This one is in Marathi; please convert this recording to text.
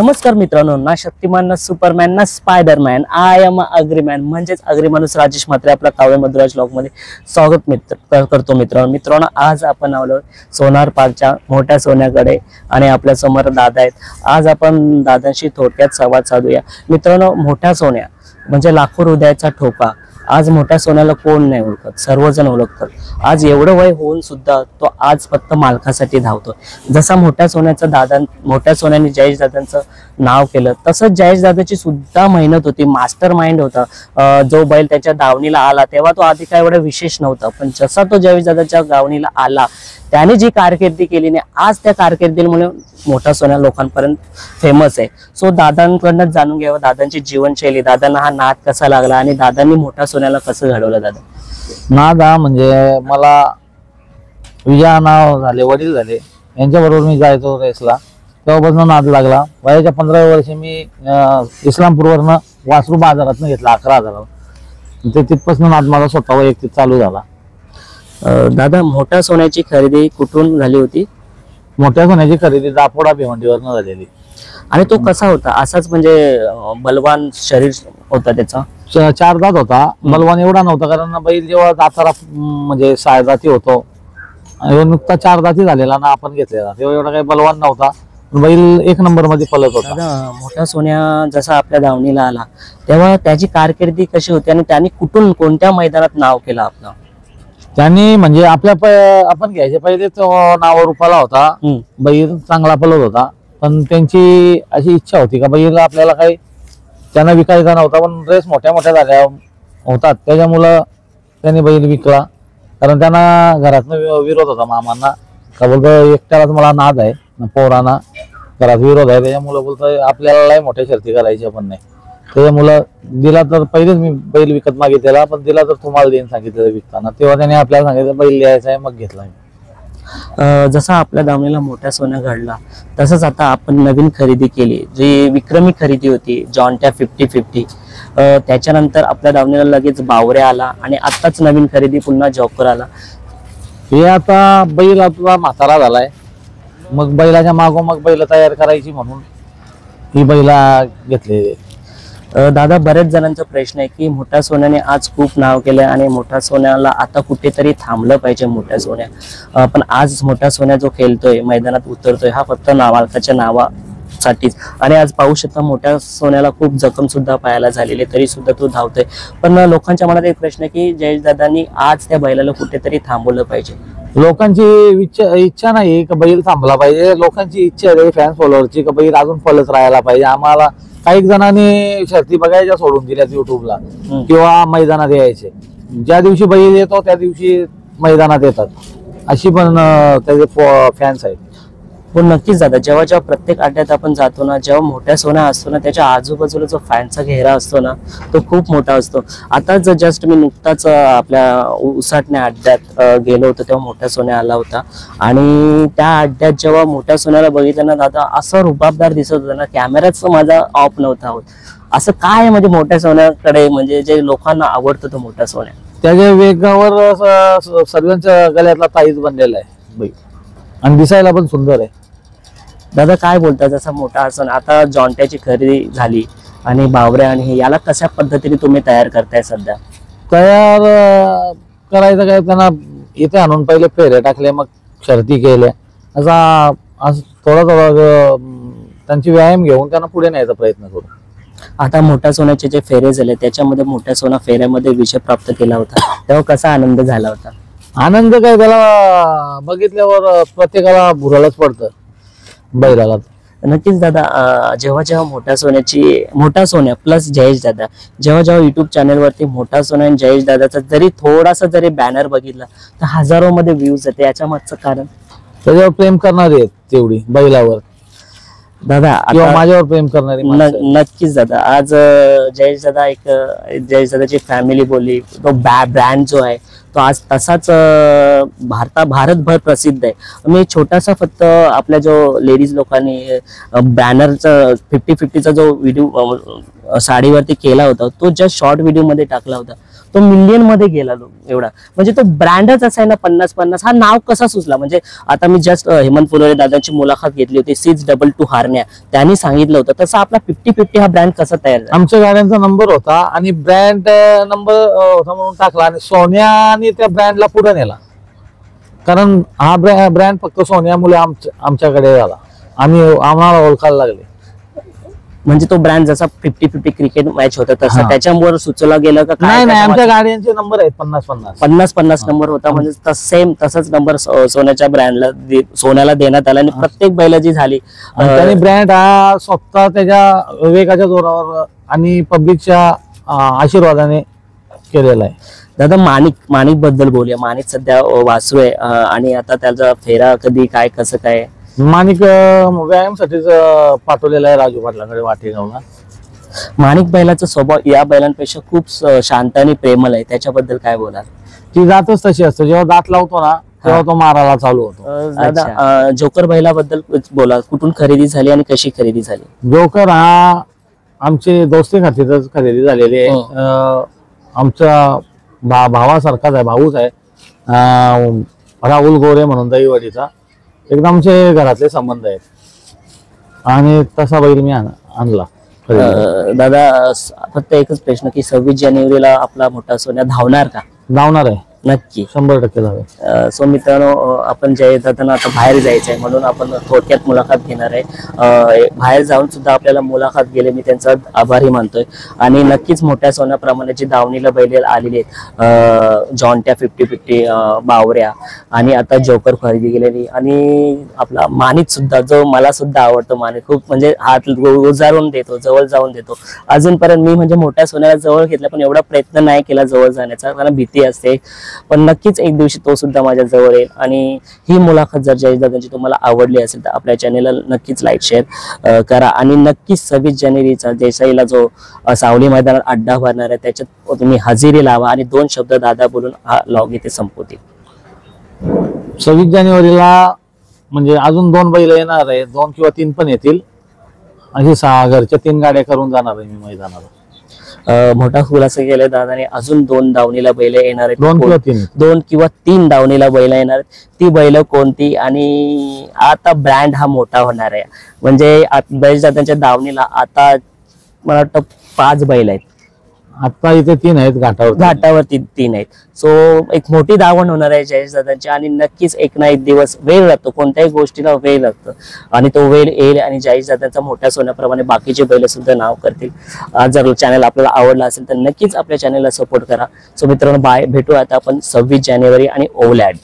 नमस्कार मित्रांनो, ना शक्तिमान ना सुपरमॅन ना स्पायडरमॅन, आय एम अग्रीमॅन म्हणजेच अग्री माणूस राजेश म्हात्रे आपला काव्य मधुराज ब्लॉग मध्ये स्वागत करतो मित्रांनो. आज आपण आलो सोनार पार्कच्या मोठ्या सोन्याकडे आणि आपल्या समोर दादा आहेत. आज आपण दादांशी थोडक्यात संवाद साधूया. मित्रांनो, मोठ्या सोन्या म्हणजे लाखो हृदयाचा ठोका. आज मोठ्या सोन्याला कोण नाही ओळखत, सर्वजण ओळखतात. आज एवढं वय होऊन सुद्धा तो आज फक्त मालकासाठी धावतो. जसा मोठ्या सोन्याने जयेश दादांचं नाव केलं, तसंच जयेश दादाची सुद्धा मेहनत होती. मास्टर माइंड होता. जो बैल त्याच्या दावणीला आला तेव्हा तो आधी काय एवढं विशेष नव्हता, पण जसा तो जयेश दादाच्या दावणीला आला त्याने जी कारकिर्दी केली नाही, आज त्या कारकिर्दीमुळे मोठा सोन्या लोकांपर्यंत फेमस आहे. सो दादांकडून जाणून घ्यावं दादांची जीवनशैली, दादांना हा नाद कसा लागला आणि दादांनी मोठा सोन्याला कसं घडवलं. दादा, नाद हा म्हणजे मला विजया नाव झाले, वडील झाले, यांच्याबरोबर मी जायचो रेसला. तेव्हापासून नाद लागला. वयाच्या 15व्या वर्षी मी इस्लामपूरवरनं वासरू बाजारातनं घेतला 11,000. ते तिथपासून नाद माझा स्वतः वैयक्तिक चालू झाला. दादा, मोठ्या सोन्याची खरेदी कुठून झाली होती? मोठ्या सोन्याची खरेदी दापोडा भिवंडीवरनं झालेली. आणि तो कसा होता? असाच म्हणजे बलवान शरीर होता त्याचा? 4 दात होता. बलवान एवढा नव्हता, कारण बैल जेव्हा दातारा म्हणजे 6 दाती होतो, नुकता 4 दाती झालेला ना आपण घेतलेला, तेव्हा एवढा काही बलवान नव्हता. बैल 1 नंबर मध्ये पलत होता. दादा, मोठा सोन्या जसा आपल्या दावणीला आला तेव्हा त्याची कारकिर्दी कशी होती आणि त्यांनी कुठून कोणत्या मैदानात नाव केलं आपलं? त्यांनी म्हणजे आपण घ्यायचे पहिले तो नाव रूपाला होता. बैल चांगला पलत होता, पण त्यांची अशी इच्छा होती का बैल आपल्याला काही त्यांना विकायचा नव्हता, पण रेस मोठ्या मोठ्या झाल्या होतात त्याच्यामुळं त्यांनी बैल विकला. कारण त्यांना घरातनं विरोध होता मामांना, का बोलतो एकट्यालाच मला नाद आहे, पोरांना घरात विरोध आहे, त्याच्यामुळं बोलतोय आपल्याला मोठ्या शर्ती करायच्या पण नाही. त्याच्यामुळं दिला तर पहिलेच मी बैल विकत मागितलेला, पण दिला तर तुम्हाला देईन सांगितलं विकताना. तेव्हा त्याने आपल्याला सांगितलं बैल द्यायचा आहे, मग घेतला. जसा आपल्या दावणीला मोठ्या सोन्या घडला, तसंच आता आपण नवीन खरेदी केली, जी विक्रमी खरेदी होती जॉन्ट्या 50-50. त्याच्यानंतर आपल्या दावणीला लगेच बावरे आला आणि आताच नवीन खरेदी पुन्हा जॉकर आला. हे आता बैल आपला म्हातारा झालाय, मग बैलाच्या मागोमाग बैल तयार करायची म्हणून ही बैला घेतली. दादा, बऱ्याच जणांचा प्रश्न आहे की मोठ्या सोन्याने आज खूप नाव केलंय आणि मोठ्या सोन्याला आता कुठेतरी थांबलं पाहिजे मोठ्या सोन्या. पण आज मोठ्या सोन्या जो खेळतोय, मैदानात उतरतोय, हा फक्त मालकाच्या नावासाठीच. आणि आज पाहू शकता मोठ्या सोन्याला खूप जखम सुद्धा पाहायला झालेली, तरी सुद्धा तो धावतोय. पण लोकांच्या मनात एक प्रश्न आहे की जयेश दादांनी आज त्या बैलाला कुठेतरी थांबवलं पाहिजे. लोकांची इच्छा नाही का बैल थांबला पाहिजे, लोकांची इच्छा आहे फॅन फॉलोअरची का बैल अजून पलत राहायला पाहिजे. आम्हाला काही जणांनी शर्ती बघायच्या सोडून दिल्यात युट्यूबला किंवा मैदानात यायचे. ज्या दिवशी बैल येतो त्या दिवशी मैदानात येतात, अशी पण त्याचे फॅन्स आहेत. पण नक्कीच दादा, जेव्हा जेव्हा प्रत्येक अड्ड्यात आपण जातो ना, जेव्हा मोठ्या सोन्या असतो ना, त्याच्या आजूबाजूला जो फॅनचा घेरा असतो ना, तो खूप मोठा असतो. आताच जस्ट मी नुकताच आपल्या उसाटण्या अड्ड्यात गेलो होतो, तेव्हा मोठ्या सोन्या आला होता. आणि त्या अड्ड्यात जेव्हा मोठ्या सोन्याला बघितलं ना दादा, असं रुबाबदार दिसत होतं ना, कॅमेराच माझा ऑफ नव्हता होत. असं काय म्हणजे मोठ्या सोन्याकडे, म्हणजे जे लोकांना आवडतं तो मोठ्या सोन्या, त्याच्या वेगावर सर्वांच्या गळ्यातला ताईच बनलेला आहे बैल आणि दिसायला पण सुंदर आहे. दादा, काय बोलता, जसा मोठा असं आता जॉन्ट्याची खरेदी झाली आणि बावरे आणि हे, याला कशा पद्धतीने तुम्ही तयार करताय सध्या? तयार करायचं काय, त्यांना इथे आणून पहिले फेरे टाकले, मग शर्ती केल्या, असा थोडा त्यांची व्यायाम घेऊन त्यांना पुढे न्यायचा प्रयत्न करू. आता मोठ्या सोन्याचे जे फेरे झाले त्याच्यामध्ये मोठ्या सोना फेऱ्यामध्ये विजय प्राप्त केला होता, तेव्हा कसा आनंद झाला होता? आनंद काय, त्याला बघितल्यावर प्रत्येकाला भुरायलाच पडतं बैलाला. नक्कीच दादा, जेव्हा जेव्हा मोठा सोन्या प्लस जयेश दादा, जेव्हा जेव्हा युट्यूब चॅनलवरती मोठा सोन्या आणि जयेश दादाचा जरी थोडासा जरी बॅनर बघितला तर हजारो मध्ये व्ह्यूज येते, याच्या मागचं कारण? त्याच्यावर प्रेम करणारे आहेत तेवढी बैलावर दादा, किंवा माझ्यावर प्रेम करणारे. नक्कीच दादा, आज जयेश दादाची फॅमिली बोलली, तो ब्रँड जो आहे तो आज तसाच भारतभर प्रसिद्ध आहे. मी छोटासा फक्त आपल्या जो लेडीज लोकांनी बॅनरचा 50-50चा जो व्हिडिओ साडीवरती केला होता, तो जस्ट शॉर्ट व्हिडिओ मध्ये टाकला होता. तो मिलियन मध्ये गेला एवढा. म्हणजे तो ब्रँडच असा आहे ना 50-50. हा नाव कसा सुचला? म्हणजे आता मी जस्ट हेमंत फुलोरे दादांची मुलाखत घेतली होती 622 हारण्या, त्यांनी सांगितलं होतं तसं आपला 50-50 हा ब्रँड कसा तयार झाला? आमच्या गाड्यांचा नंबर होता आणि ब्रँड नंबर होता म्हणून टाकला आणि सोन्याने त्या ब्रँडला पुढे नेला. कारण हा ब्रँड फक्त सोन्यामुळे आमच्याकडे झाला, आम्हाला ओळखायला लागले. म्हणजे तो ब्रँड जसा 50-50 क्रिकेट मॅच होता तसा हा. त्याच्यामुळे सुचला गेलं का काय? नाही, आमच्या गाड्यांचे नंबर आहेत 50-50. 50-50 नंबर होता. म्हणजे सेम तसंच नंबर सोन्याच्या ब्रँडला सोन्याला देण्यात आला आणि प्रत्येक बैल जी झाली त्याने ब्रँड हा स्वतः त्याच्या विवेकाच्या जोरावर आणि पब्लिकच्या आशीर्वादाने केलेला आहे. दादा माणिक बद्दल बोलूया. माणिक सध्या वासरू आहे आणि आता त्याचा फेरा कधी काय कसं काय? माणिक व्यायामसाठीच पाठवलेला आहे राजू पाटलांकडे वाटेगावला. माणिक बैलाचा स्वभाव या बैलांपेक्षा खूप शांत आणि प्रेमळ आहे, त्याच्याबद्दल काय बोलाल? ती जातच तशी असते, जेव्हा दात लावतो ना तेव्हा तो मारायला चालू होतो. दादा जोकर बैलाबद्दल बोला, कुठून खरेदी झाली आणि कशी खरेदी झाली? जोकर हा आमचे दोस्ती खातीरच खरेदी झालेली आहे. आमच्या भावासारखाच आहे, भाऊच आहे. राहुल गोरे म्हणून दहीवडीचा एकदम आमचे घरातले संबंध आहेत आणि तसा बैल मी आणला. दादा फक्त एकच प्रश्न की 26 जानेवारीला आपला मोठा सोन्या धावणार का? धावणार आहे नक्की 100% धावेल. सो मित्रांनो, आपण जय दादांना आता बाहेर जायचं आहे म्हणून आपण थोडक्यात मुलाखत घेणार आहे. बाहेर जाऊन सुद्धा आपल्याला मुलाखत गेले, मी त्यांचा आभारी मानतोय. आणि नक्कीच मोठ्या सोन्याप्रमाणे जी दावणीला बैल आलेली आहेत, जॉन्ट्या 50-50 बावऱ्या आणि आता जोकर खरेदी गेलेली आणि आपला माणिक सुद्धा, जो मला सुद्धा आवडतो. माणिक खूप म्हणजे हात उजारून देतो, जवळ जाऊन देतो. अजूनपर्यंत मी म्हणजे मोठ्या सोन्याला जवळ घेतला पण एवढा प्रयत्न नाही केला जवळ जाण्याचा, कारण भीती असते. पण नक्कीच एक दिवशी तो सुद्धा माझ्या जवळ येईल. आणि ही मुलाखत जर जयेश दादांची तुम्हाला आवडली असेल तर आपल्या चॅनेलला नक्कीच लाईक शेअर करा आणि नक्कीच 26 जानेवारीचा देसाईला जो सावली मैदानात अड्डा भरणार आहे त्याच्यात तुम्ही हजेरी लावा आणि 2 शब्द दादा बोलून हा लॉग इथे संपवतील. 26 जानेवारीला म्हणजे अजून 2 बैल येणार आहे, 2 किंवा 3 पण येतील. अशी 6 घरच्या 3 गाड्या करून जाणार आहे मी मैदानाला. मोठा खुलासा केलाय दादाने. अजून 2 दावणीला बैल येणार आहेत, 2 किंवा 3 दावणीला बैल येणार आहेत. ती बैल कोणती? आणि आता ब्रँड हा मोठा होणार आहे. म्हणजे जयेश दादांच्या दावणीला आता मला वाटतं 5 बैल आहेत. आता इथे 3 आहेत, घाटावरती 3 आहेत. सो एक मोठी दावण होणार आहे जयेश दादांची आणि नक्कीच एक ना एक दिवस वेळ लागतो, कोणत्याही गोष्टीला वेळ लागतो आणि तो वेळ येईल आणि जयेश दादांचा मोठ्या सोन्याप्रमाणे बाकीचे बैल सुद्धा नाव करतील. जर चॅनल आपल्याला आवडला असेल तर नक्कीच आपल्या चॅनलला सपोर्ट करा. सो मित्रांनो, बाय, भेटू आता आपण 26 जानेवारी आणि ओव्हलँड.